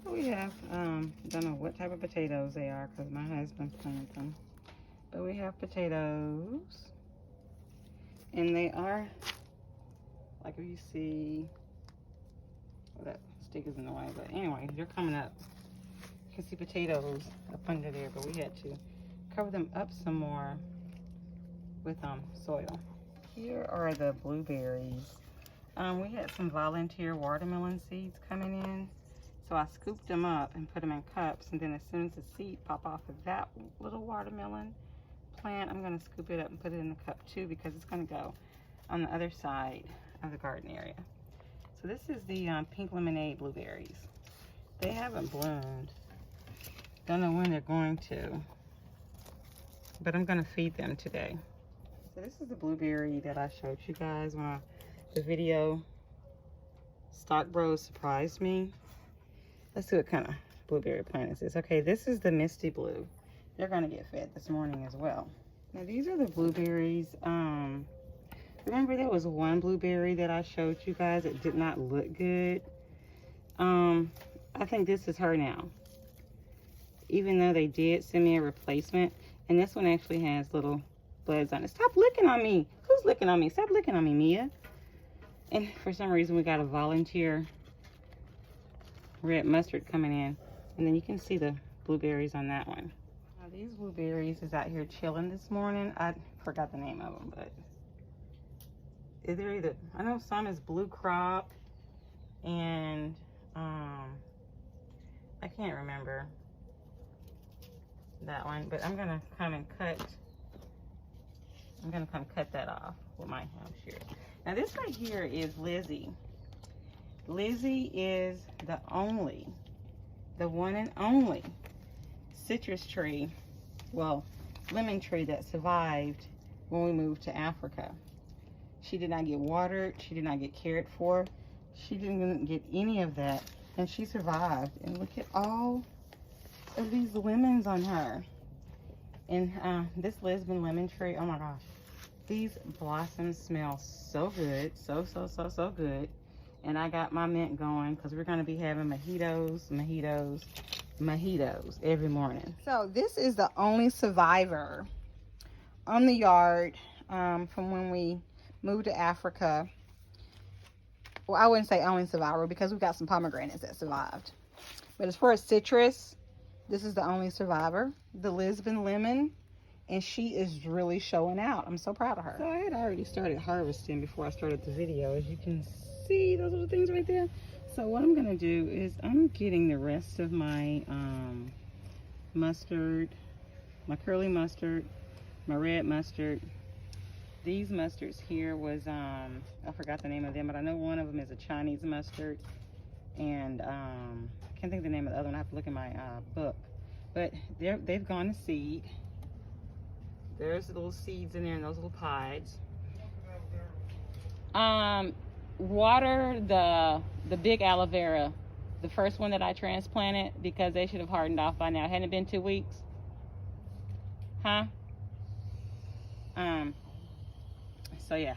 We have, don't know what type of potatoes they are because my husband planted them. But we have potatoes. And they are, like if you see, well, that stick is in the way. But anyway, they're coming up. You can see potatoes up under there, but we had to cover them up some more with soil. Here are the blueberries. We had some volunteer watermelon seeds coming in. So I scooped them up and put them in cups, and then as soon as the seed pop off of that little watermelon plant, I'm going to scoop it up and put it in the cup too, because it's going to go on the other side of the garden area. So this is the pink lemonade blueberries. They haven't bloomed. Don't know when they're going to, but I'm going to feed them today. So this is the blueberry that I showed you guys when the video Stock Bros surprised me. Let's see what kind of blueberry plant this is. Okay, this is the Misty Blue. They're gonna get fed this morning as well. Now these are the blueberries. Remember there was one blueberry that I showed you guys that did not look good. I think this is her now. Even though they did send me a replacement, and this one actually has little buds on it. Stop licking on me. Who's licking on me? Stop licking on me, Mia. And for some reason we got a volunteer red mustard coming in, and then you can see the blueberries on that one. Now these blueberries is out here chilling this morning. I forgot the name of them, but they're either, I know some is blue crop, and I can't remember that one, but I'm gonna come cut that off with my shears. Now this right here is Lizzie. Lizzie is the one and only citrus tree, well, lemon tree that survived when we moved to Africa. She did not get watered, she did not get cared for, she didn't get any of that, and she survived. And look at all of these lemons on her. And this Lisbon lemon tree, oh my gosh, these blossoms smell so good, so good. And I got my mint going because we're going to be having mojitos every morning. So this is the only survivor on the yard from when we moved to Africa. Well, I wouldn't say only survivor because we've got some pomegranates that survived. But as far as citrus, this is the only survivor, the Lisbon lemon. And she is really showing out. I'm so proud of her. So I had already started harvesting before I started the video, as you can see those little things right there. So what I'm gonna do is I'm getting the rest of my mustard, my curly mustard, my red mustard. These mustards here was I forgot the name of them, but I know one of them is a Chinese mustard, and I can't think of the name of the other one. I have to look in my book. But they've gone to seed. There's the little seeds in there and those little pods. Water the big aloe vera, the first one that I transplanted, because they should have hardened off by now. Hadn't it been 2 weeks? Huh? So yeah.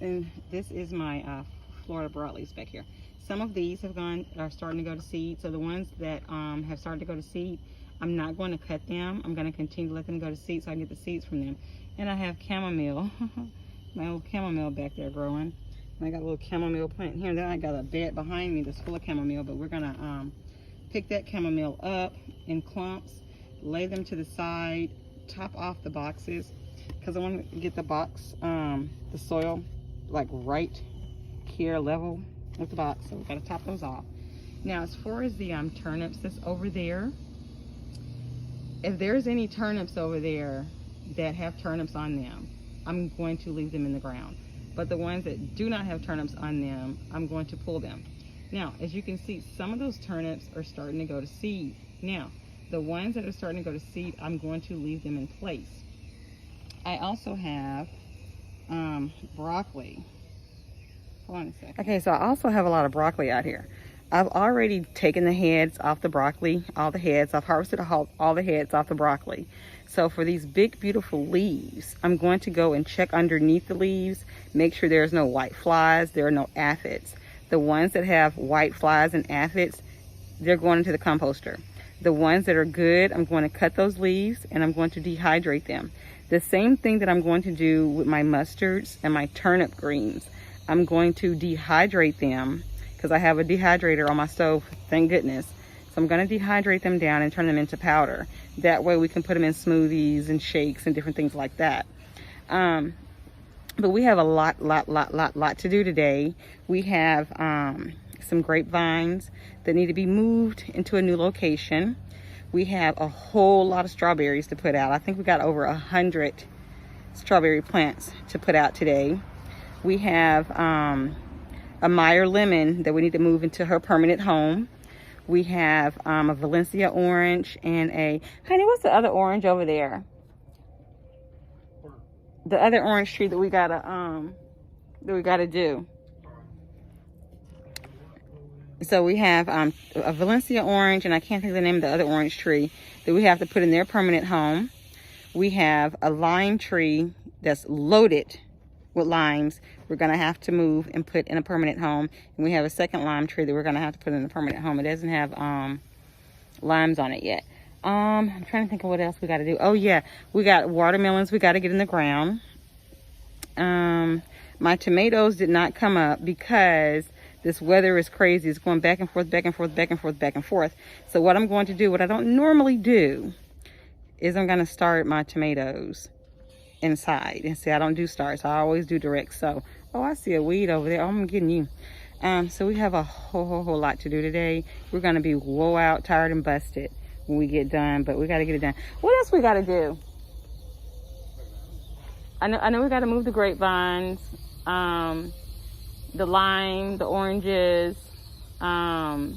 And this is my Florida broadleaves back here. Some of these are starting to go to seed. So the ones that have started to go to seed, I'm not going to cut them. I'm going to continue to let them go to seed so I can get the seeds from them. And I have chamomile, my little chamomile back there growing. And I got a little chamomile plant here. And then I got a bed behind me that's full of chamomile, but we're going to pick that chamomile up in clumps, lay them to the side, top off the boxes, because I want to get the box, the soil, like right here level with the box. So we've got to top those off. Now, as far as the turnips that's over there, if there's any turnips over there that have turnips on them, I'm going to leave them in the ground. But the ones that do not have turnips on them, I'm going to pull them. Now, as you can see, some of those turnips are starting to go to seed. Now, the ones that are starting to go to seed, I'm going to leave them in place. I also have broccoli. Hold on a second. Okay, so I also have a lot of broccoli out here. I've already taken the heads off the broccoli, all the heads. I've harvested all the heads off the broccoli. So for these big, beautiful leaves, I'm going to go and check underneath the leaves, make sure there's no white flies, there are no aphids. The ones that have white flies and aphids, they're going into the composter. The ones that are good, I'm going to cut those leaves and I'm going to dehydrate them. The same thing that I'm going to do with my mustards and my turnip greens. I'm going to dehydrate them because I have a dehydrator on my stove, thank goodness. So I'm going to dehydrate them down and turn them into powder. That way we can put them in smoothies and shakes and different things like that. But we have a lot to do today. We have some grapevines that need to be moved into a new location. We have a whole lot of strawberries to put out. I think we got over 100 strawberry plants to put out today. We have a Meyer lemon that we need to move into her permanent home. We have a Valencia orange and a, honey, what's the other orange over there? The other orange tree that we gotta do. So we have a Valencia orange, and I can't think of the name of the other orange tree that we have to put in their permanent home. We have a lime tree that's loaded with limes. We're gonna have to move and put in a permanent home. And we have a second lime tree that we're gonna have to put in a permanent home. It doesn't have limes on it yet. I'm trying to think of what else we gotta do. Oh yeah, we got watermelons we gotta get in the ground. My tomatoes did not come up because this weather is crazy. It's going back and forth, back and forth, back and forth, back and forth. So what I'm going to do, what I don't normally do, is I'm going to start my tomatoes inside. And see, I don't do starts. I always do direct sow. Oh, I see a weed over there. Oh, I'm getting you. So we have a whole lot to do today. We're going to be woe out, tired, and busted when we get done. But we got to get it done. What else we got to do? I know we got to move the grapevines. The lime, the oranges. I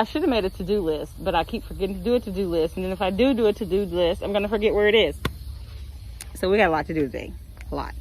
should have made a to-do list, but I keep forgetting to do a to-do list. And then if I do a to-do list, I'm going to forget where it is. So we got a lot to do today. A lot.